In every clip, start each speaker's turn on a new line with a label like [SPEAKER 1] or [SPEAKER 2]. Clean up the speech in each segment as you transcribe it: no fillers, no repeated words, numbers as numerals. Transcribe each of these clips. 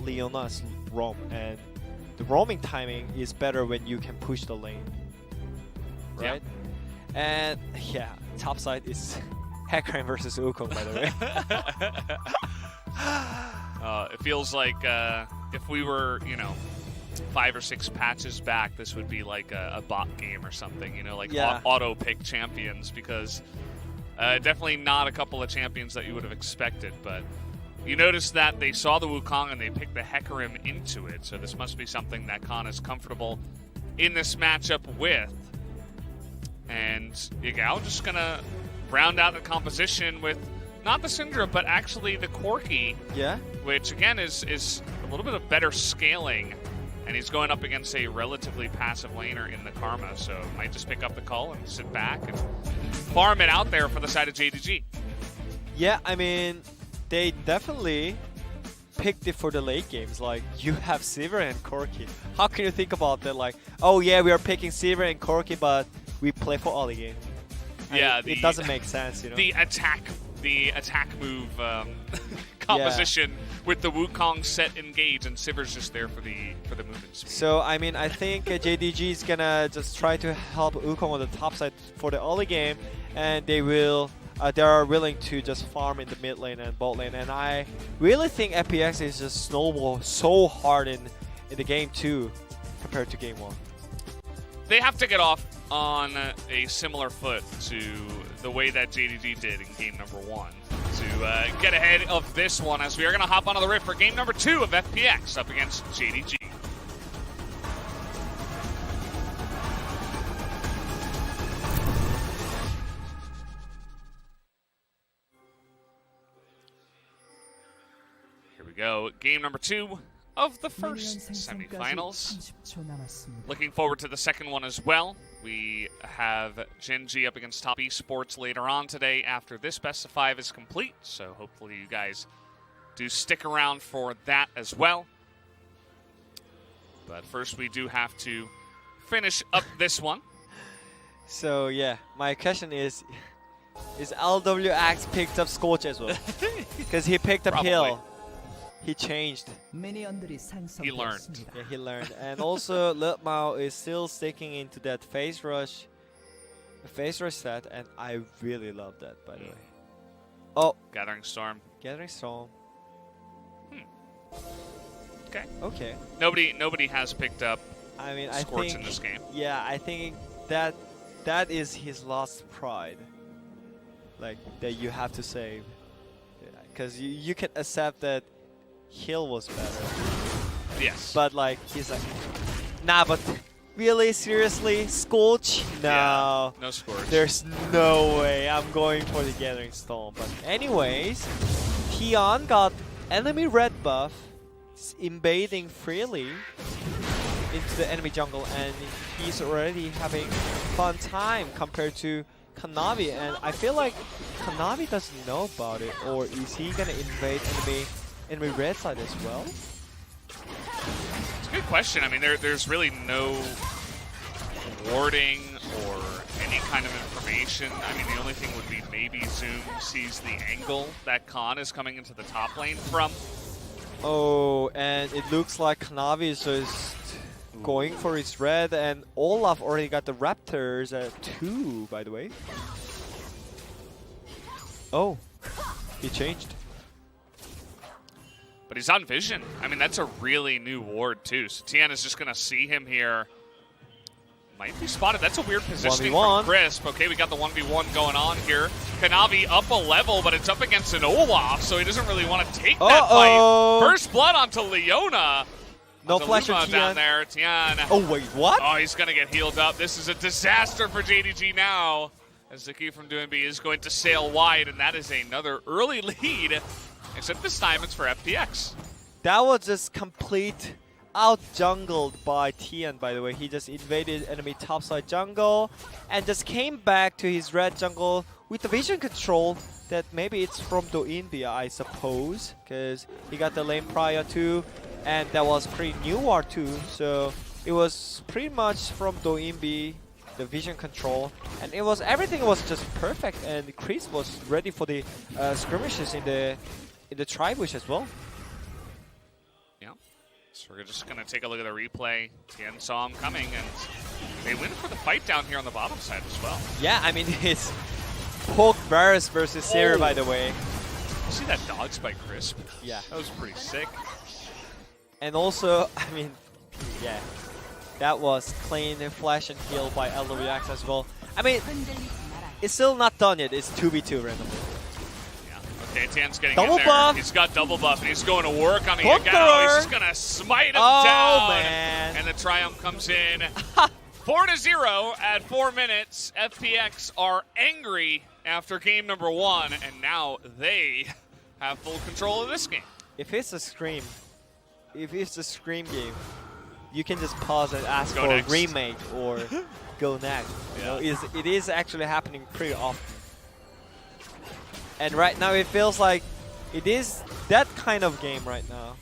[SPEAKER 1] Leona's roam, and the roaming timing is better when you can push the lane, right? Yeah. And yeah, top side is Hecarim versus Wukong, by the way.
[SPEAKER 2] It feels like if we were, 5 or 6 patches back, this would be like a bot game or something, like auto pick champions, because definitely not a couple of champions that you would have expected, but you notice that they saw the Wukong and they picked the Hecarim into it, so this must be something that Khan is comfortable in this matchup with. And Yagao just gonna round out the composition with not the Syndra, but actually the Corki, which again is a little bit of better scaling, and he's going up against a relatively passive laner in the Karma, so might just pick up the call and sit back and farm it out there for the side of JDG.
[SPEAKER 1] Yeah, I mean, they definitely picked it for the late games. Like, you have Sivir and Corki. How can you think about that? Like, oh yeah, we are picking Sivir and Corki, but we play for early game.
[SPEAKER 2] Yeah,
[SPEAKER 1] it doesn't make sense,
[SPEAKER 2] The attack move composition with the Wukong set engage, and Sivir's just there for the movement speed.
[SPEAKER 1] So I mean, I think JDG is gonna just try to help Wukong on the top side for the early game, and they are willing to just farm in the mid lane and bot lane. And I really think FPX is just snowball so hard in the game 2 compared to game 1.
[SPEAKER 2] They have to get off on a similar foot to the way that JDG did in game number 1 to get ahead of this one, as we are going to hop onto the rift for game number 2 of FPX up against JDG. Here we go, game number 2 of the first semifinals. Looking forward to the second one as well. We have Gen G up against Top Esports later on today after this best of 5 is complete, so hopefully you guys do stick around for that as well. But first we do have to finish up this one.
[SPEAKER 1] So yeah, my question is LWX picked up Scorch as well? Because he picked up Hill. He changed.
[SPEAKER 2] He learned.
[SPEAKER 1] Yeah, he learned. And also, Lutmao is still sticking into that phase rush set, and I really love that, by the way. Oh,
[SPEAKER 2] Gathering Storm.
[SPEAKER 1] Gathering Storm.
[SPEAKER 2] Okay.
[SPEAKER 1] Okay.
[SPEAKER 2] Nobody has picked up
[SPEAKER 1] Scorch
[SPEAKER 2] in this game.
[SPEAKER 1] Yeah, I think that is his lost pride. Like, that you have to save. Because you can accept that Hill was better.
[SPEAKER 2] Yes.
[SPEAKER 1] But like, he's like, nah, but really, seriously, Scorch? No.
[SPEAKER 2] Yeah, no Scorch.
[SPEAKER 1] There's no way I'm going for the Gathering Storm. But anyways, Tian got enemy red buff, invading freely into the enemy jungle, and he's already having fun time compared to Kanavi. And I feel like Kanavi doesn't know about it, or is he gonna invade enemy red side as well?
[SPEAKER 2] It's a good question. I mean, there's really no warding or any kind of information. I mean, the only thing would be maybe Zoom sees the angle that Khan is coming into the top lane from.
[SPEAKER 1] Oh, and it looks like Kanavi is just going for his red, and Olaf already got the Raptors at 2, by the way. Oh, he changed.
[SPEAKER 2] But he's on Vision. I mean, that's a really new ward, too. So Tian is just going to see him here. Might be spotted. That's a weird positioning from Crisp. Okay, we got the 1v1 going on here. Kanavi up a level, but it's up against an Olaf, so he doesn't really want to take that fight. First blood onto Leona.
[SPEAKER 1] No flash of Tian.
[SPEAKER 2] Down there. Tian.
[SPEAKER 1] Oh, wait, what?
[SPEAKER 2] Oh, he's going to get healed up. This is a disaster for JDG now, as the Q from Doinby is going to sail wide, and that is another early lead. Except this time it's for FPX.
[SPEAKER 1] That was just complete out-jungled by Tian, by the way. He just invaded enemy topside jungle and just came back to his red jungle with the vision control that maybe it's from Doinby, I suppose, because he got the lane prior to, and that was pretty new ward too. So it was pretty much from Doinby, the vision control, and everything was just perfect, and Chris was ready for the skirmishes in the tribush as well.
[SPEAKER 2] Yeah. So we're just going to take a look at the replay. Tien saw him coming, and they win for the fight down here on the bottom side as well.
[SPEAKER 1] Yeah, I mean, it's Poke Varus versus Seer, by the way.
[SPEAKER 2] You see that dodge by Crisp?
[SPEAKER 1] Yeah.
[SPEAKER 2] That was pretty sick.
[SPEAKER 1] And also, I mean, yeah, that was clean flash and heal by LWX as well. I mean, it's still not done yet. It's 2v2 randomly.
[SPEAKER 2] Okay, Tien's getting
[SPEAKER 1] double
[SPEAKER 2] in there.
[SPEAKER 1] buff.
[SPEAKER 2] He's got double buff, and he's going to work on the
[SPEAKER 1] Conqueror.
[SPEAKER 2] Yagao. He's just going to smite him down.
[SPEAKER 1] Man.
[SPEAKER 2] And the Triumph comes in. 4-0 at 4 minutes. FPX are angry after game number 1, and now they have full control of this game.
[SPEAKER 1] If it's a Scream game, you can just pause and ask for
[SPEAKER 2] next.
[SPEAKER 1] a remake or go next.
[SPEAKER 2] Yeah.
[SPEAKER 1] You know, it is actually happening pretty often. And right now it feels like it is that kind of game right now.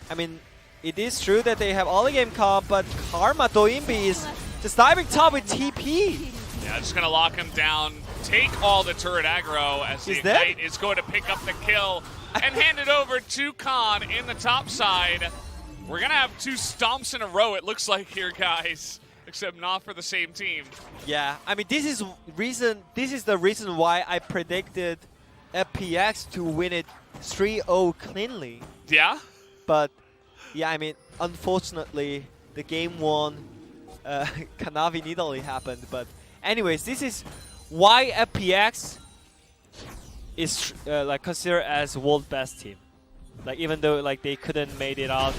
[SPEAKER 1] I mean, it is true that they have all the game comp, but Karma Doinbi is just diving top with TP.
[SPEAKER 2] Yeah, just going to lock him down, take all the turret aggro as the Ignite is going to pick up the kill and hand it over to Khan in the top side. We're going to have 2 stomps in a row, it looks like here, guys. Except not for the same team.
[SPEAKER 1] Yeah, I mean, this is the reason why I predicted FPX to win it 3-0 cleanly.
[SPEAKER 2] Yeah?
[SPEAKER 1] But yeah, I mean, unfortunately, the game 1 Kanavi Nidalee happened. But anyways, this is why FPX is like considered as world best team. Like, even though like they couldn't made it out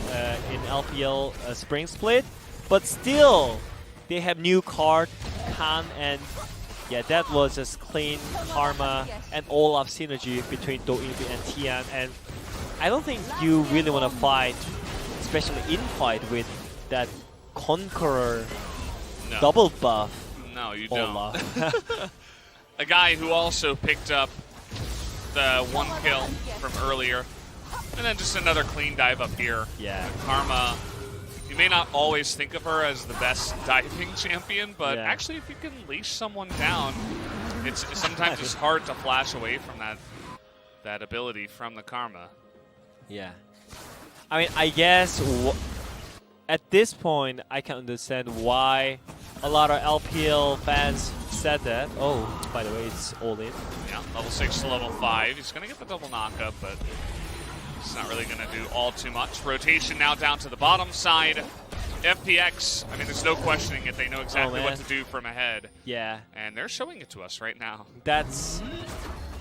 [SPEAKER 1] in LPL spring split, but still they have new card Khan, and yeah, that was just clean Karma and all of synergy between Doinbi and Tien. And I don't think you really want to fight, especially in fight, with that Conqueror double buff.
[SPEAKER 2] No, you don't. A guy who also picked up the 1 kill from earlier, and then just another clean dive up here.
[SPEAKER 1] Yeah.
[SPEAKER 2] Karma, you may not always think of her as the best diving champion, but actually if you can leash someone down, it's sometimes it's hard to flash away from that ability from the Karma.
[SPEAKER 1] Yeah. I mean, I guess at this point, I can understand why a lot of LPL fans said that. Oh, by the way, it's all in.
[SPEAKER 2] Yeah, level 6 to level 5. He's going to get the double knockup, but it's not really going to do all too much. Rotation now down to the bottom side. FPX, I mean, there's no questioning it. They know exactly what to do from ahead.
[SPEAKER 1] Yeah.
[SPEAKER 2] And they're showing it to us right now.
[SPEAKER 1] That's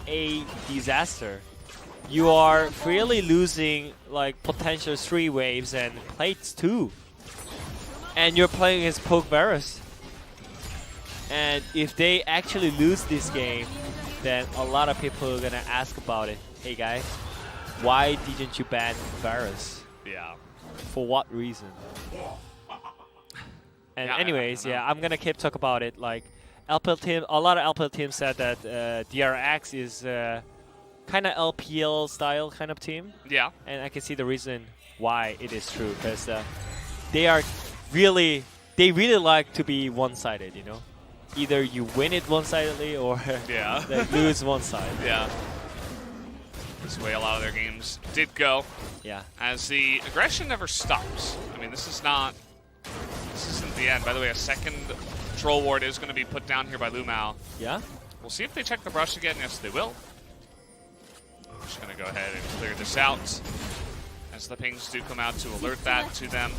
[SPEAKER 1] a disaster. You are really losing like potential 3 waves and plates too. And you're playing against Poke Varus. And if they actually lose this game, then a lot of people are going to ask about it. Hey guys, why didn't you ban Varus?
[SPEAKER 2] Yeah.
[SPEAKER 1] For what reason? And anyways, I'm going to keep talking about it. Like, LPL team, a lot of LPL teams said that DRX is kind of LPL style kind of team.
[SPEAKER 2] Yeah.
[SPEAKER 1] And I can see the reason why it is true, because they really like to be one-sided, you know? Either you win it one-sidedly or they lose one side.
[SPEAKER 2] Yeah. This way a lot of their games did go.
[SPEAKER 1] Yeah. As
[SPEAKER 2] the aggression never stops. I mean, this isn't the end. By the way, a second troll ward is going to be put down here by Lumao.
[SPEAKER 1] Yeah.
[SPEAKER 2] We'll see if they check the brush again. Yes, they will. I'm just going to go ahead and clear this out as the pings do come out to alert that to them.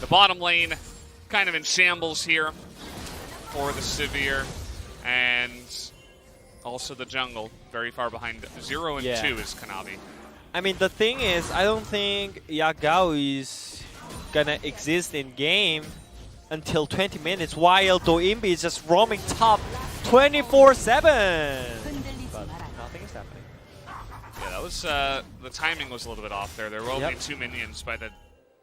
[SPEAKER 2] The bottom lane kind of in shambles here for the Sivir, and also the jungle very far behind. 0 and 2 is Kanavi.
[SPEAKER 1] I mean, the thing is, I don't think Yagao is gonna exist in game until 20 minutes, while Doinbi is just roaming top 24/7. But nothing is happening.
[SPEAKER 2] Yeah, that was the timing was a little bit off there. There were only 2 minions by the,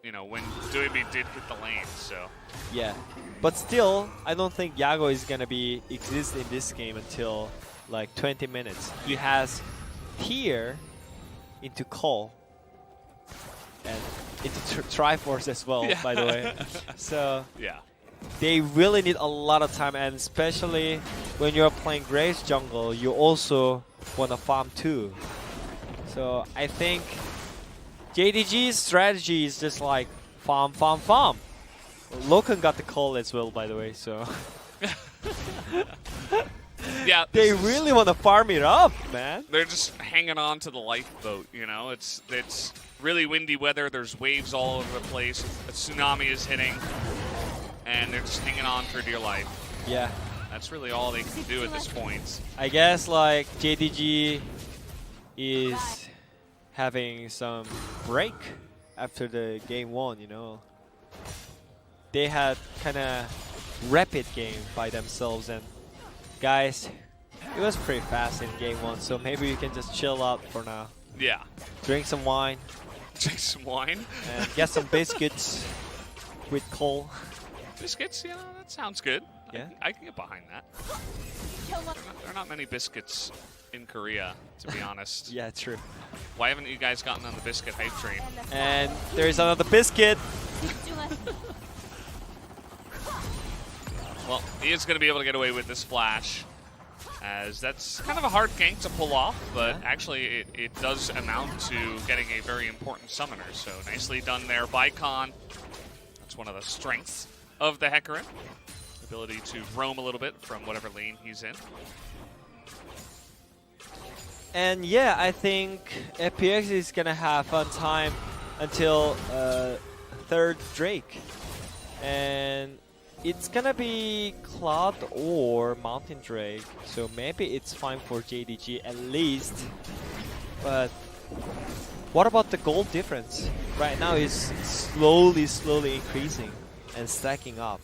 [SPEAKER 2] when Doinbi did hit the lane. So
[SPEAKER 1] yeah, but still, I don't think Yago is gonna exist in this game until like 20 minutes. He has here into Cole and into Triforce as well, by the way. So they really need a lot of time, and especially when you're playing Graves jungle, you also want to farm too. So I think JDG's strategy is just like farm, farm, farm. Loken got the call as well, by the way, so.
[SPEAKER 2] Yeah,
[SPEAKER 1] they really want to farm it up, man.
[SPEAKER 2] They're just hanging on to the lifeboat, you know? It's really windy weather. There's waves all over the place. A tsunami is hitting, and they're just hanging on for dear life.
[SPEAKER 1] Yeah.
[SPEAKER 2] That's really all they can do at this point.
[SPEAKER 1] I guess like JDG is having some break after the game 1, you know. They had kind of rapid game by themselves, and guys, it was pretty fast in game 1, so maybe you can just chill out for now.
[SPEAKER 2] Yeah.
[SPEAKER 1] Drink some wine.
[SPEAKER 2] Drink some wine.
[SPEAKER 1] And get some biscuits with coal.
[SPEAKER 2] Biscuits, yeah, that sounds good.
[SPEAKER 1] Yeah.
[SPEAKER 2] I can get behind that. There are not many biscuits in Korea, to be honest.
[SPEAKER 1] Yeah, true.
[SPEAKER 2] Why haven't you guys gotten on the biscuit hype train?
[SPEAKER 1] And there's another biscuit.
[SPEAKER 2] Well, he is going to be able to get away with this flash, as that's kind of a hard gank to pull off, but actually it does amount to getting a very important summoner. So nicely done there by Khan. That's one of the strengths of the Hecarim. Ability to roam a little bit from whatever lane he's in.
[SPEAKER 1] And yeah, I think FPX is gonna have fun time until 3rd Drake. And it's gonna be Cloud or Mountain Drake, so maybe it's fine for JDG at least. But what about the gold difference? Right now it's slowly increasing and stacking up.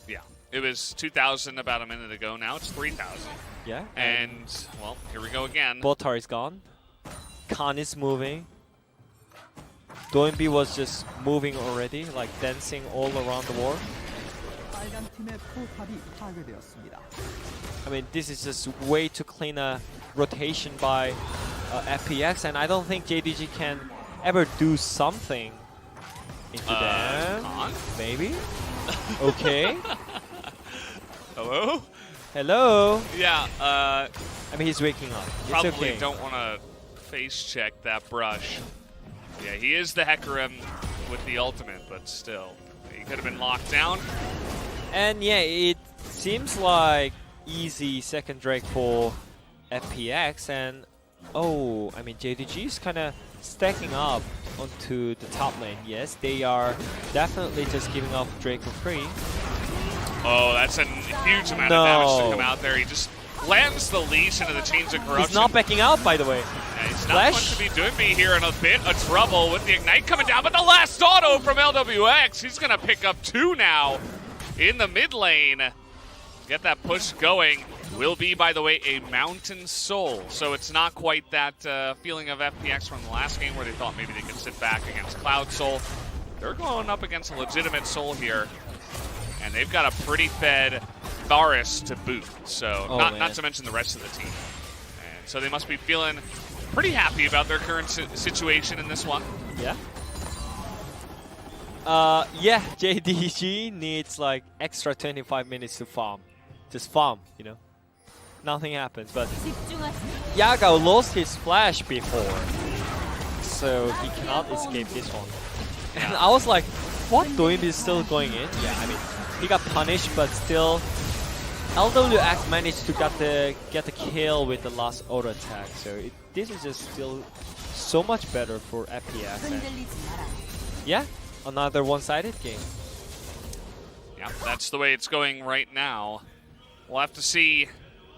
[SPEAKER 2] Yeah, it was 2,000 about a minute ago. Now it's 3,000.
[SPEAKER 1] Yeah.
[SPEAKER 2] And, well, here we go again.
[SPEAKER 1] Botar is gone. Khan is moving. Doinbi was just moving already, like dancing all around the war. I mean, this is just way too clean a rotation by FPX, and I don't think JDG can ever do something into them.
[SPEAKER 2] Khan?
[SPEAKER 1] Maybe? Okay.
[SPEAKER 2] Hello?
[SPEAKER 1] Hello?
[SPEAKER 2] Yeah,
[SPEAKER 1] I mean, he's waking up. It's
[SPEAKER 2] probably
[SPEAKER 1] okay.
[SPEAKER 2] don't want to face check that brush. Yeah, he is the Hecarim with the ultimate, but still. He could have been locked down.
[SPEAKER 1] And yeah, it seems like easy 2nd Drake for FPX, and oh, I mean, JDG is kind of stacking up onto the top lane. Yes, they are definitely just giving up Drake for free.
[SPEAKER 2] Oh, that's a huge amount of damage to come out there. He just lands the leash into the chains of corruption.
[SPEAKER 1] He's not backing out, by the way.
[SPEAKER 2] Yeah, he's not going to be doing me here in a bit of trouble with the Ignite coming down, but the last auto from LWX. He's going to pick up 2 now in the mid lane. Get that push going. Will be, by the way, a Mountain Soul. So it's not quite that feeling of FPX from the last game where they thought maybe they could sit back against Cloud Soul. They're going up against a legitimate Soul here. And they've got a pretty fed Varus to boot. So not to mention the rest of the team. And so they must be feeling pretty happy about their current situation in this one.
[SPEAKER 1] Yeah. Yeah, JDG needs like extra 25 minutes to farm. Just farm, you know. Nothing happens, but Yagao lost his flash before, so he cannot escape this one. And I was like, what? Doinbi is still going in? Yeah, I mean, he got punished, but still, LWX managed to get the kill with the last auto attack. So this is just still so much better for FPX. And yeah, another one-sided game.
[SPEAKER 2] Yeah, that's the way it's going right now. We'll have to see.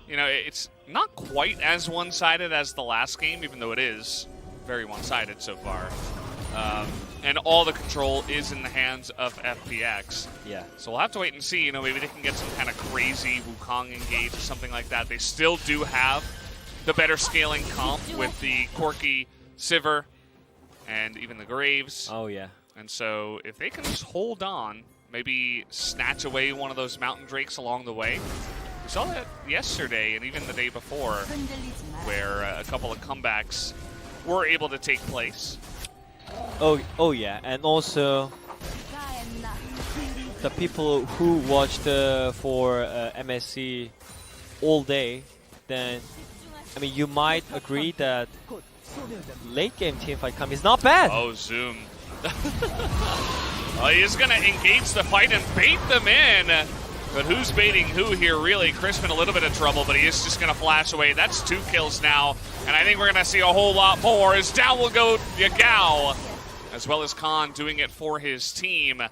[SPEAKER 2] You know, it's not quite as one-sided as the last game, even though it is very one-sided so far. And all the control is in the hands of FPX.
[SPEAKER 1] Yeah.
[SPEAKER 2] So we'll have to wait and see. You know, maybe they can get some kind of crazy Wukong engage or something like that. They still do have the better scaling comp with the Corki, Sivir, and even the Graves.
[SPEAKER 1] Oh, yeah.
[SPEAKER 2] And so if they can just hold on, maybe snatch away one of those Mountain Drakes along the way. We saw that yesterday and even the day before, where a couple of comebacks were able to take place.
[SPEAKER 1] Oh yeah, and also the people who watched for MSC all day, then I mean you might agree that late game teamfight come is not bad.
[SPEAKER 2] Oh, Zoom. Well, he's going to engage the fight and bait them in. But who's baiting who here, really? Crispin a little bit of trouble, but he is just going to flash away. That's 2 kills now. And I think we're going to see a whole lot more as down will go Yagao, as well as Khan doing it for his team.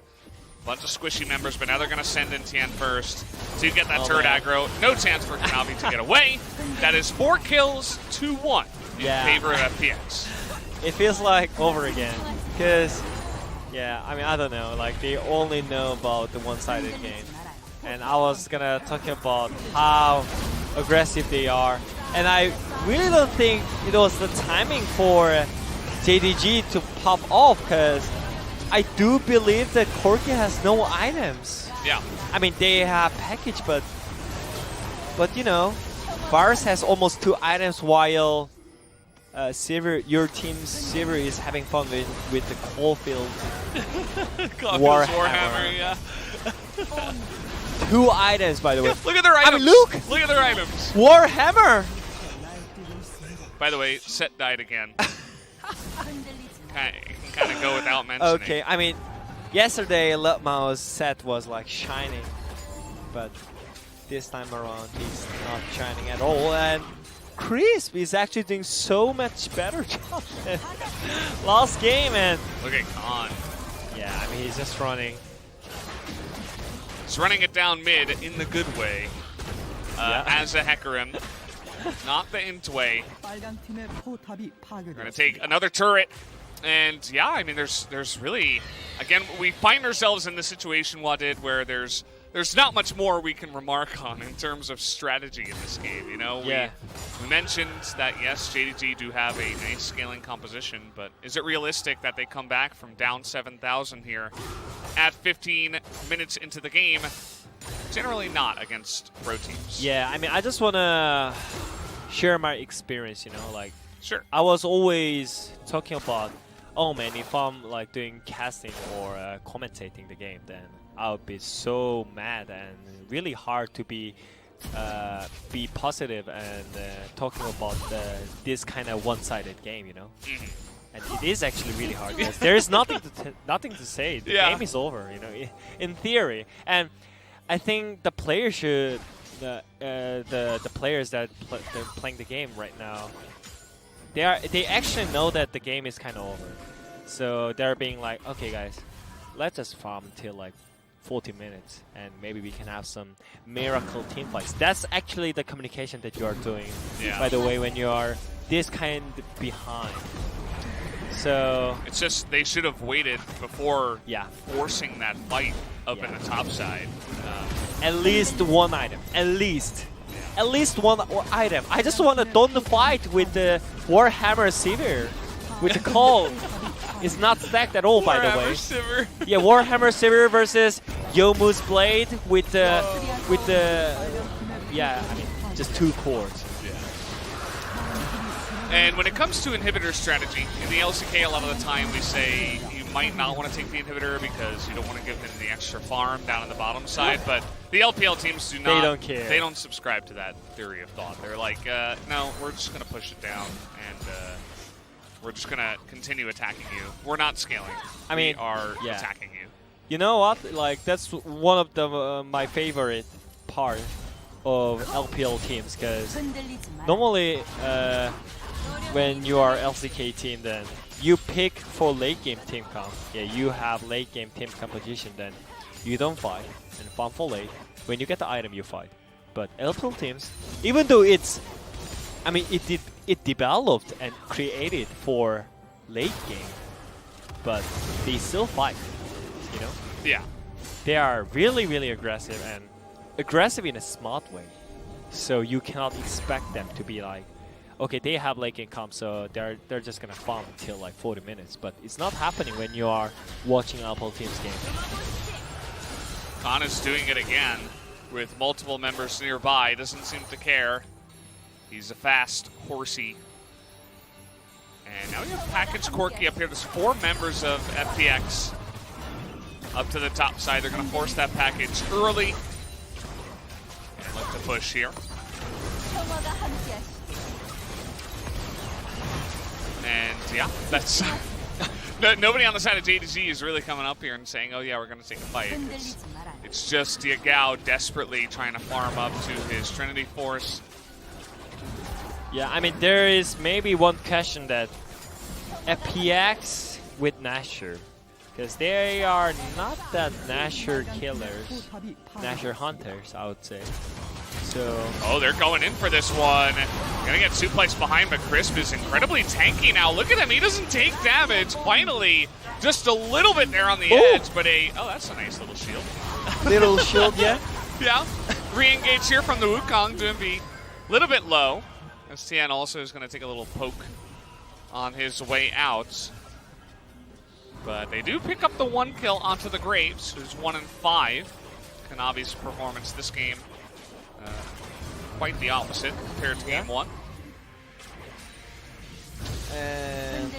[SPEAKER 2] Bunch of squishy members, but now they're going to send in Tian first. So you get that turret aggro. No chance for Kanavi to get away. That is 4 kills to 1 in favor of FPX.
[SPEAKER 1] It feels like over again. Because, yeah, I mean, I don't know. Like, they only know about the one-sided game. And I was gonna talk about how aggressive they are. And I really don't think it was the timing for JDG to pop off, because I do believe that Corki has no items.
[SPEAKER 2] Yeah.
[SPEAKER 1] I mean, they have package, but you know, Varus has almost 2 items while Silver, your team's Silver is having fun with the Caulfield Warhammer.
[SPEAKER 2] Yeah.
[SPEAKER 1] 2 items, by the way.
[SPEAKER 2] Look at their items.
[SPEAKER 1] I mean, look!
[SPEAKER 2] Look at their items.
[SPEAKER 1] Warhammer!
[SPEAKER 2] By the way, Set died again. Kind of go without mentioning.
[SPEAKER 1] Okay, I mean, yesterday Lutmau's Set was like shining, but this time around he's not shining at all. And Crisp is actually doing so much better job than last game. And
[SPEAKER 2] look at Khan.
[SPEAKER 1] Yeah, I mean, he's just running.
[SPEAKER 2] He's running it down mid in the good way, as a Hecarim, not the int way. We're gonna take another turret, and yeah, I mean, there's really, again, we find ourselves in the situation Wadid where there's not much more we can remark on in terms of strategy in this game. You know, we mentioned that yes, JDG do have a nice scaling composition, but is it realistic that they come back from down 7,000 here at 15 minutes into the game? Generally not against pro teams.
[SPEAKER 1] Yeah, I mean, I just wanna share my experience. You know, like,
[SPEAKER 2] sure,
[SPEAKER 1] I was always talking about, oh man, if I'm like doing casting or commentating the game, then I would be so mad and really hard to be positive and talking about this kind of one-sided game, you know. And it is actually really hard because there is nothing to say. The game is over, you know, in theory. And I think the players should, the players that they're playing the game right now, they actually know that the game is kind of over. So they're being like, okay, guys, let's just farm until like 40 minutes, and maybe we can have some miracle team fights. That's actually the communication that you are doing, by the way, when you are this kind behind. So
[SPEAKER 2] it's just they should have waited before forcing that fight up in the top side.
[SPEAKER 1] At least one item. At least one item. I just want to don't fight with the Warhammer Sivir, with the call. It's not stacked at all, by the way.
[SPEAKER 2] Sivir.
[SPEAKER 1] Yeah, Warhammer Sivir versus Yomu's Blade with the I mean, just 2 cores.
[SPEAKER 2] And when it comes to inhibitor strategy, in the LCK a lot of the time we say you might not want to take the inhibitor because you don't want to give them the extra farm down on the bottom side, but the LPL teams do not.
[SPEAKER 1] They don't care.
[SPEAKER 2] They don't subscribe to that theory of thought. They're like, no, we're just going to push it down, and we're just going to continue attacking you. We're not scaling. I mean, we are attacking you.
[SPEAKER 1] You know what? Like, that's one of the my favorite part of LPL teams, because normally when you are LCK team, then you pick for late game team comp. Yeah, you have late game team composition, then you don't fight and farm for late. When you get the item, you fight. But LPL teams, even though it's, I mean, it developed and created for late game, but they still fight, you know?
[SPEAKER 2] Yeah.
[SPEAKER 1] They are really, really aggressive, and aggressive in a smart way. So you cannot expect them to be like, okay, they have late game comp, so they're just gonna farm until like 40 minutes. But it's not happening when you are watching LPL team's game.
[SPEAKER 2] Khan is doing it again with multiple members nearby. Doesn't seem to care. He's a fast horsey. And now we have Package Corki up here. There's 4 members of FPX up to the top side. They're going to force that package early. And look to push here. And yeah, that's nobody on the side of JDG is really coming up here and saying, oh yeah, we're going to take a fight. It's just Yagao desperately trying to farm up to his Trinity Force.
[SPEAKER 1] Yeah, I mean, there is maybe one question that FPX with Nashor, because they are not that Nashor killers, Nashor hunters, I would say. So.
[SPEAKER 2] Oh, they're going in for this one. Gonna get suplexed behind, but Crisp is incredibly tanky now. Look at him, he doesn't take damage. Finally, just a little bit there on the edge, but oh, that's a nice little shield.
[SPEAKER 1] Little shield, yeah?
[SPEAKER 2] Yeah. Re-engage here from the Wukong. Doombi a little bit low. As Tian also is going to take a little poke on his way out. But they do pick up the 1 kill onto the Graves, who's 1 in 5. Kanavi's performance this game, quite the opposite compared to game 1.
[SPEAKER 1] And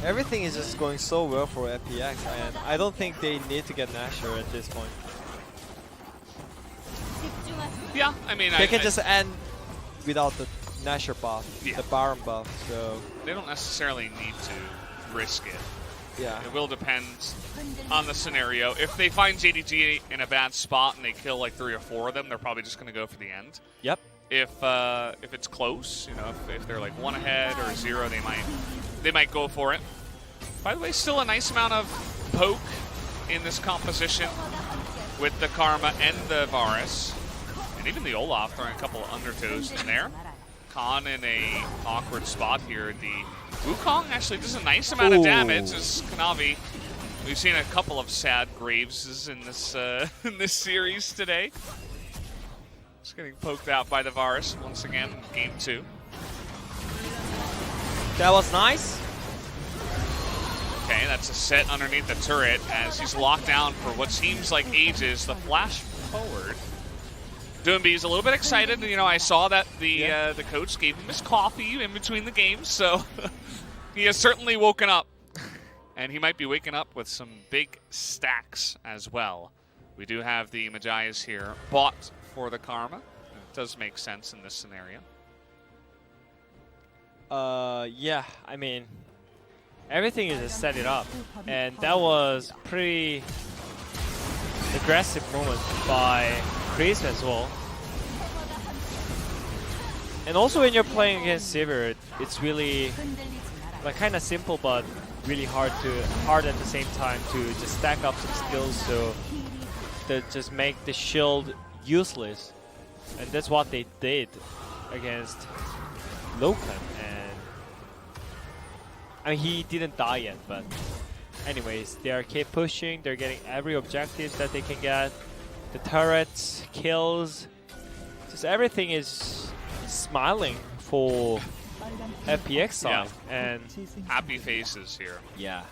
[SPEAKER 1] everything is just going so well for FPX, and I don't think they need to get Nashor at this point.
[SPEAKER 2] Yeah, I mean,
[SPEAKER 1] they can just end without the Nashor buff, the Baron buff, so
[SPEAKER 2] they don't necessarily need to risk it.
[SPEAKER 1] Yeah,
[SPEAKER 2] it will depend on the scenario. If they find JDG in a bad spot and they kill like 3 or 4 of them, they're probably just going to go for the end.
[SPEAKER 1] Yep.
[SPEAKER 2] If it's close, you know, if they're like 1 ahead or 0, they might go for it. By the way, still a nice amount of poke in this composition with the Karma and the Varus. And even the Olaf throwing a couple of undertows in there. Khan in a awkward spot here. The Wukong actually does a nice amount of damage as Kanavi. We've seen a couple of sad Graveses in this series today. Just getting poked out by the Varus once again in game 2.
[SPEAKER 1] That was nice.
[SPEAKER 2] Okay, that's a set underneath the turret as he's locked down for what seems like ages. The flash forward. Doombi's a little bit excited. You know, I saw that the coach gave him his coffee in between the games, so he has certainly woken up. And he might be waking up with some big stacks as well. We do have the Magias here bought for the Karma. It does make sense in this scenario.
[SPEAKER 1] Yeah, I mean, everything is just set it up. And that was pretty aggressive moment by Chris as well. And also when you're playing against Sivir, it's really like kind of simple but really hard at the same time to just stack up some skills so that just make the shield useless. And that's what they did against Loken. And I mean, he didn't die yet, but anyways, they are keep pushing. They're getting every objective that they can get. The turrets, kills, just everything is smiling for FPX side. And
[SPEAKER 2] happy faces here.
[SPEAKER 1] Yeah.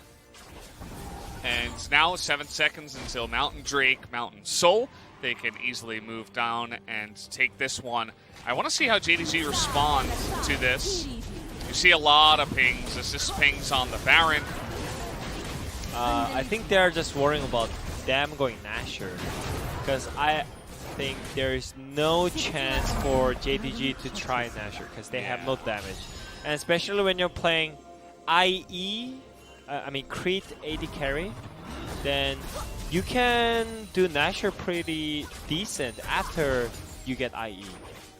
[SPEAKER 2] And now 7 seconds until Mountain Drake, Mountain Soul. They can easily move down and take this one. I want to see how JDG respond to this. You see a lot of pings, assist pings on the Baron.
[SPEAKER 1] I think they're just worrying about them going Nashor, because I think there is no chance for JDG to try Nashor because they have no damage. And especially when you're playing IE, I mean Crit AD carry, then you can do Nashor pretty decent after you get IE,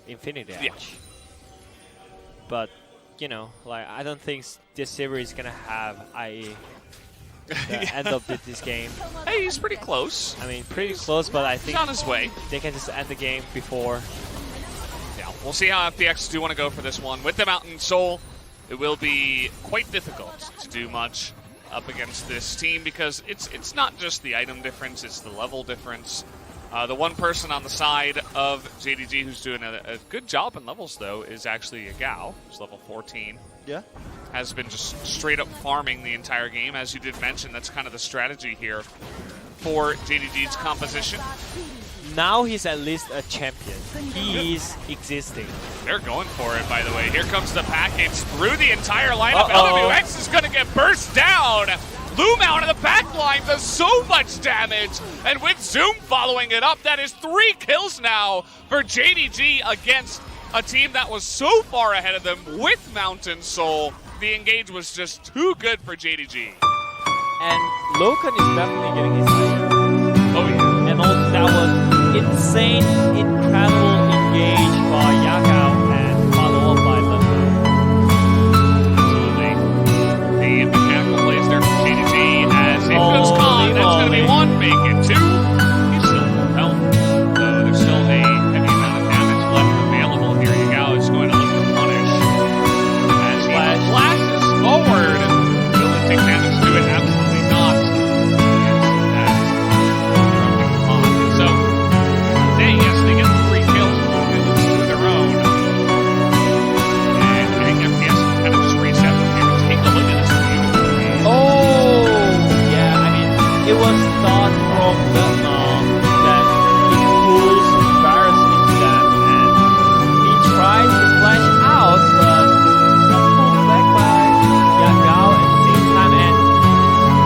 [SPEAKER 1] Infinity Edge.
[SPEAKER 2] Yeah.
[SPEAKER 1] But, you know, like I don't think this series is gonna have IE the end of this game.
[SPEAKER 2] Hey, he's pretty close.
[SPEAKER 1] I mean, pretty close, but I think
[SPEAKER 2] he's on his way.
[SPEAKER 1] They can just end the game before.
[SPEAKER 2] Yeah, we'll see how FPX do want to go for this one. With the Mountain Soul, it will be quite difficult to do much up against this team because it's not just the item difference, it's the level difference. The one person on the side of JDG who's doing a good job in levels, though, is actually Yagao, who's level 14.
[SPEAKER 1] Yeah.
[SPEAKER 2] Has been just straight up farming the entire game. As you did mention, that's kind of the strategy here for JDG's composition.
[SPEAKER 1] Now he's at least a champion. He is existing.
[SPEAKER 2] They're going for it, by the way. Here comes the package through the entire lineup. LWX is going to get burst down. Loom out of the back line does so much damage. And with Zoom following it up, that is 3 kills now for JDG against a team that was so far ahead of them with Mountain Soul. The engage was just too good for JDG.
[SPEAKER 1] And Loken is definitely getting his higher.
[SPEAKER 2] Oh yeah.
[SPEAKER 1] And also that was insane, incredible engage by Yagao and follow up by Limo.
[SPEAKER 2] Absolutely. The mechanical plays there from JDG as it goes con. That's going to be one, make it two. He's still full health. Though there's still a heavy amount of damage left available. Here you go. It's going to look to punish. As he flashes forward. Will it take damage to it? Absolutely not. So, yes, they get the 3 kills to their own. And I think FPX kind of just reset the game. Take a look at this beautiful game.
[SPEAKER 1] Oh, yeah, I mean, it was thought from the that he pulls Varus into them, and he tried to flash out, but got pulled back by Yagao at the same time, and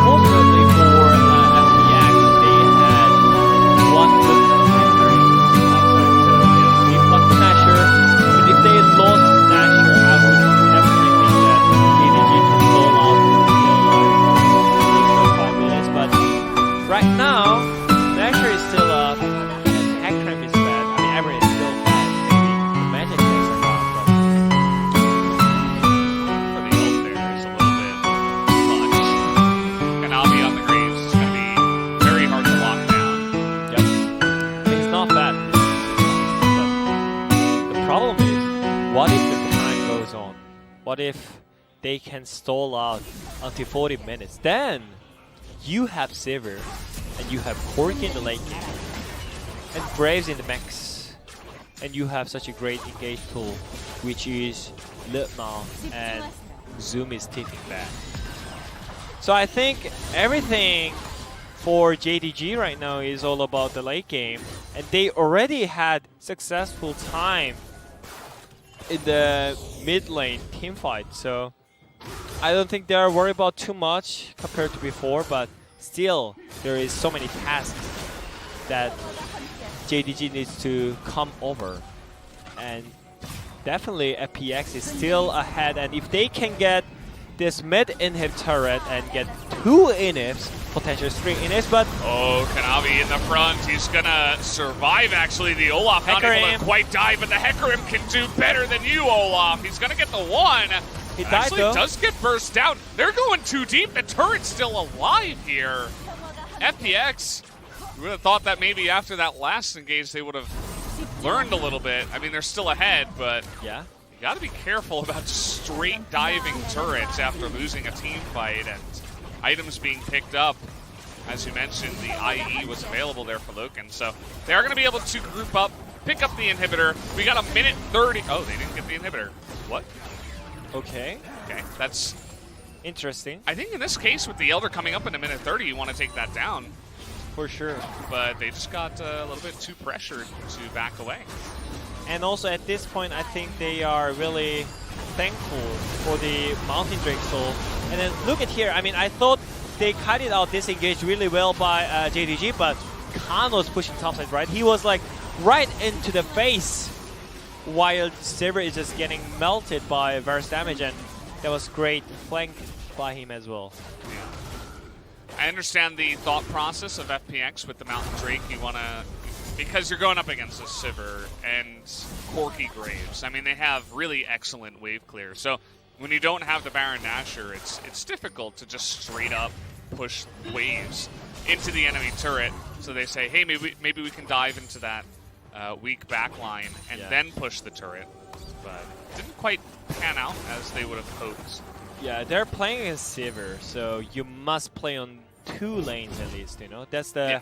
[SPEAKER 1] fortunately for FPX, they had one good victory outside, so they plucked the Nasher, but if they lost Nasher, I would definitely think that JDG can stall out for 5 minutes, but right now, Nasher is still up, and Hackram is bad. I mean, everyone is still bad. Maybe the magic decks are gone, but
[SPEAKER 2] For the ult there is a little bit much. Kanavi on the Graves is going to be very hard to lock down.
[SPEAKER 1] yep. I mean, it's not bad. But the problem is, what if the time goes on? What if they can stall out until 40 minutes? Then you have Sivir, and you have Corki in the late game, and Graves in the max, and you have such a great engage tool, which is Litman, and Zoom is tipping back. So I think everything for JDG right now is all about the late game, and they already had successful time in the mid lane team fight, so I don't think they are worried about too much compared to before, but still there is so many tasks that JDG needs to come over, and definitely FPX is still ahead, and if they can get this mid inhib turret and get 2 inhibs, potentially 3 inhibs, but
[SPEAKER 2] Oh, Kanavi in the front. He's going to survive, actually. The Olaf not able
[SPEAKER 1] Hecarim.
[SPEAKER 2] to quite die, but the Hecarim can do better than you, Olaf. He's going to get the 1.
[SPEAKER 1] He died,
[SPEAKER 2] Actually,
[SPEAKER 1] though.
[SPEAKER 2] does get burst down. They're going too deep. The turret's still alive here. FPX, we would have thought that maybe after that last engage they would have learned a little bit. I mean, they're still ahead, but
[SPEAKER 1] yeah.
[SPEAKER 2] you got to be careful about just straight diving turrets after losing a team fight and items being picked up. As you mentioned, the IE was available there for Loken, so they're going to be able to group up, pick up the inhibitor. We got a minute 30. Oh, they didn't get the inhibitor. What?
[SPEAKER 1] Okay,
[SPEAKER 2] Okay, that's...
[SPEAKER 1] interesting.
[SPEAKER 2] I think in this case, with the Elder coming up in a minute 30, you want to take that down.
[SPEAKER 1] For sure.
[SPEAKER 2] But they just got a little bit too pressured to back away.
[SPEAKER 1] And also at this point, I think they are really thankful for the Mountain Drake Soul. And then look at here, I mean, I thought they kited out this engage really well by JDG, but Khan was pushing topside, right? He was like right into the face, while Sivir is just getting melted by Varus damage, and that was great flank by him as well.
[SPEAKER 2] Yeah. I understand the thought process of FPX with the Mountain Drake. You want to, because you're going up against a Sivir and Corki Graves. I mean, they have really excellent wave clear. So when you don't have the Baron Nashor, it's difficult to just straight up push waves into the enemy turret. So they say, hey, maybe we can dive into that weak backline and then push the turret. But it didn't quite pan out as they would have hoped.
[SPEAKER 1] Yeah, they're playing against Sivir, so you must play on 2 lanes at least, you know? That's the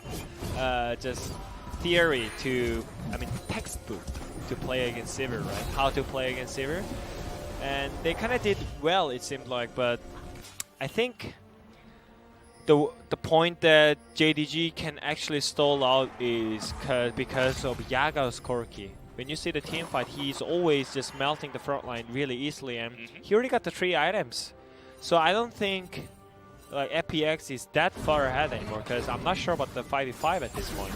[SPEAKER 1] just theory to, I mean, textbook to play against Sivir, right? How to play against Sivir. And they kind of did well, it seemed like, but I think the point that JDG can actually stall out is because of Yagao's Corki. When you see the team fight, he's always just melting the front line really easily, and he already got the 3 items. So I don't think like FPX is that far ahead anymore, because I'm not sure about the 5v5 at this point.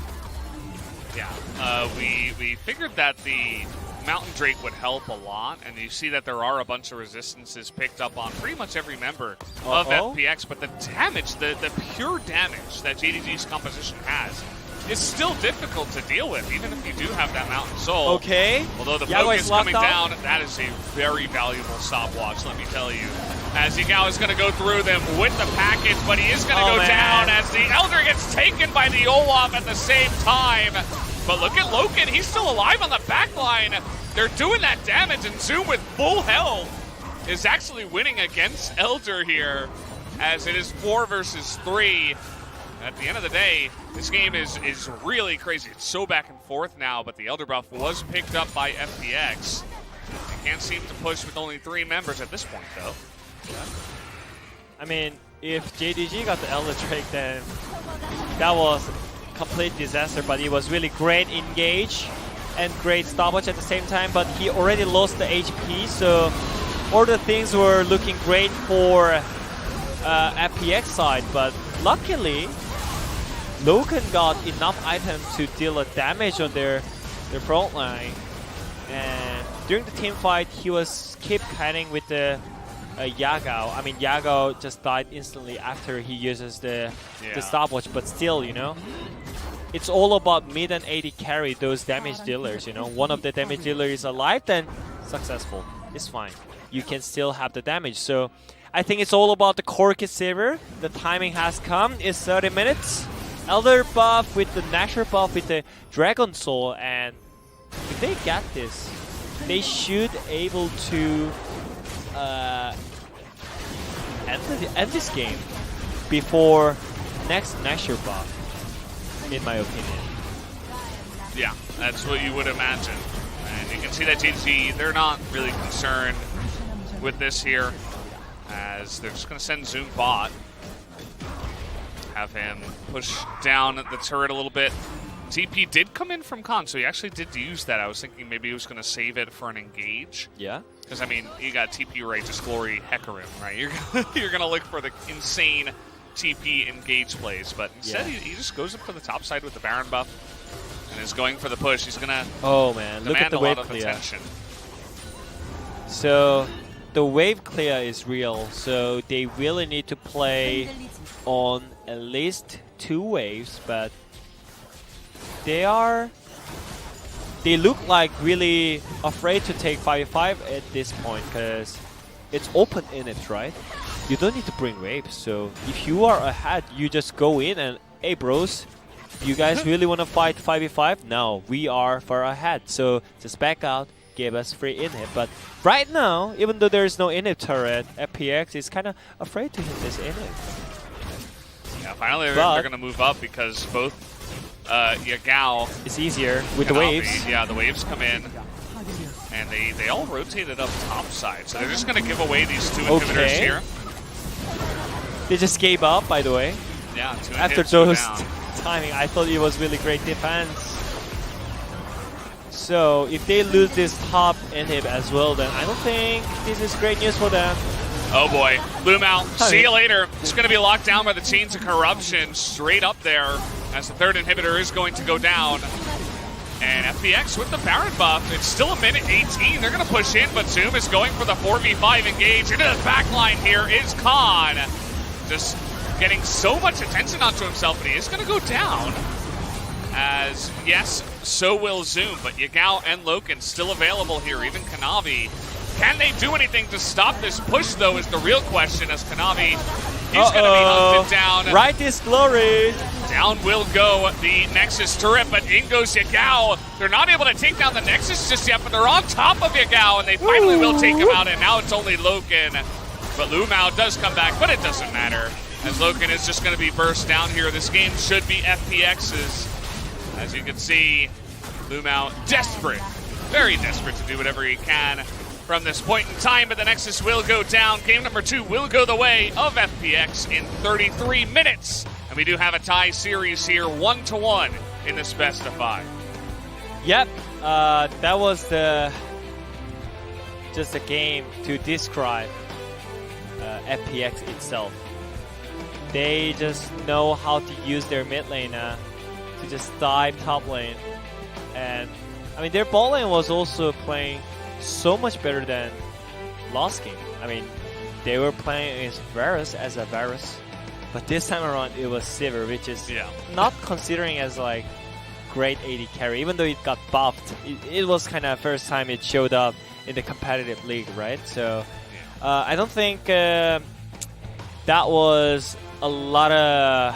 [SPEAKER 2] Yeah, we figured that the Mountain Drake would help a lot, and you see that there are a bunch of resistances picked up on pretty much every member of FPX, but the damage, the pure damage that JDG's composition has is still difficult to deal with, even if you do have that Mountain Soul.
[SPEAKER 1] Okay.
[SPEAKER 2] Although the
[SPEAKER 1] Yagao
[SPEAKER 2] focus coming down, that is a very valuable stopwatch, let me tell you. As Yagao is going to go through them with the package, but he is going to go down as the Elder gets taken by the Olaf at the same time. But look at Loken, he's still alive on the back line. They're doing that damage, and Zoom with full health is actually winning against Elder here, as it is 4 versus 3. At the end of the day, this game is really crazy. It's so back and forth now, but the Elder buff was picked up by FPX. They can't seem to push with only 3 members at this point, though.
[SPEAKER 1] Yeah. I mean, if JDG got the Elder Drake, then that was a complete disaster, but it was really great engage and great stopwatch at the same time, but he already lost the HP, so all the things were looking great for FPX side, but luckily Loken got enough items to deal a damage on their front line, and during the team fight he was keep kiting with the Yagao. I mean, Yagao just died instantly after he uses the stopwatch, but still, you know, it's all about mid and AD carry those damage dealers, you know. One of the damage dealers is alive, then successful. It's fine. You can still have the damage. So I think it's all about the Corki Saver. The timing has come. It's 30 minutes. Elder buff with the Nashor buff with the Dragon Soul, and if they get this, they should able to end this game before next Nashor buff, in my opinion.
[SPEAKER 2] Yeah, that's what you would imagine. And you can see that JDG, they're not really concerned with this here, as they're just going to send Zoom bot. Have him push down the turret a little bit. TP did come in from Khan, so he actually did use that. I was thinking maybe he was going to save it for an engage.
[SPEAKER 1] Yeah. Because,
[SPEAKER 2] I mean, you got TP Righteous Glory Hecarim, right? You're going to look for the insane TP engage plays, but instead he just goes up to the top side with the Baron buff and is going for the push. He's going to
[SPEAKER 1] look at the wave clear.
[SPEAKER 2] Attention.
[SPEAKER 1] So the wave clear is real, so they really need to play on at least 2 waves, but they look like really afraid to take 5v5 at this point, because it's open in it, right? You don't need to bring waves, so if you are ahead, you just go in and, hey bros, you guys really want to fight 5v5? No, we are far ahead, so just back out, give us free inhib. But right now, even though there is no inhib turret, FPX is kind of afraid to hit this inhib.
[SPEAKER 2] Yeah, finally they're going to move up because both Yagao...
[SPEAKER 1] It's easier with the waves.
[SPEAKER 2] Yeah, the waves come in, and they all rotated up top side. So they're just going to give away these 2 inhibitors here.
[SPEAKER 1] They just gave up, by the way.
[SPEAKER 2] Yeah, 2
[SPEAKER 1] after those timing, I thought it was really great defense. So if they lose this top inhib as well, then I don't think this is great news for them.
[SPEAKER 2] Oh boy, Loom out. See you later. It's going to be locked down by the Chains of Corruption straight up there, as the 3rd inhibitor is going to go down. And FPX with the Baron buff. It's still a minute 18. They're going to push in, but Zoom is going for the 4v5 engage. Into the back line here is Khan. Just getting so much attention onto himself, but he is going to go down. As, yes, so will Zoom, but Yagao and Loken still available here, even Kanavi. Can they do anything to stop this push, though, is the real question, as Kanavi is going to be hunted down.
[SPEAKER 1] Right is glory.
[SPEAKER 2] Down will go the Nexus turret, but in goes Yagao. They're not able to take down the Nexus just yet, but they're on top of Yagao, and they finally will take him out, and now it's only Loken. But Lumao does come back, but it doesn't matter, as Loken is just going to be burst down here. This game should be FPX's. As you can see, Lumao desperate, very desperate to do whatever he can from this point in time, but the Nexus will go down. Game number 2 will go the way of FPX in 33 minutes. And we do have a tie series here, 1-1 in this best of 5.
[SPEAKER 1] Yep, that was just a game to describe FPX itself. They just know how to use their mid lane to just dive top lane and I mean, their ball lane was also playing so much better than last game. I mean, they were playing against Varus as a Varus, but this time around it was Sivir, which is not considering as like great AD carry, even though it got buffed. It was kind of first time it showed up in the competitive league, right? So I don't think that was a lot of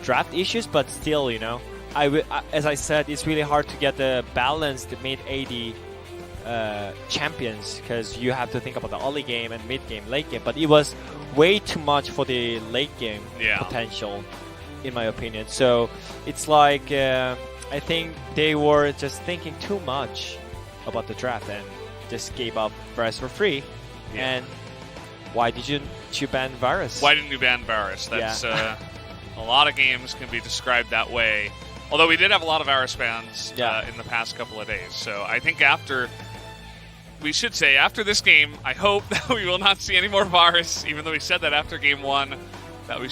[SPEAKER 1] draft issues, but still, you know, as I said, it's really hard to get the balanced mid AD champions, because you have to think about the early game and mid game, late game. But it was way too much for the late game potential, in my opinion. So it's like I think they were just thinking too much about the draft and just gave up Varus for free. And why did you ban Varus?
[SPEAKER 2] Why didn't you ban Varus? That's a lot of games can be described that way. Although we did have a lot of Varus bans in the past couple of days. So I think after this game, I hope that we will not see any more Varus, even though we said that after game 1 that we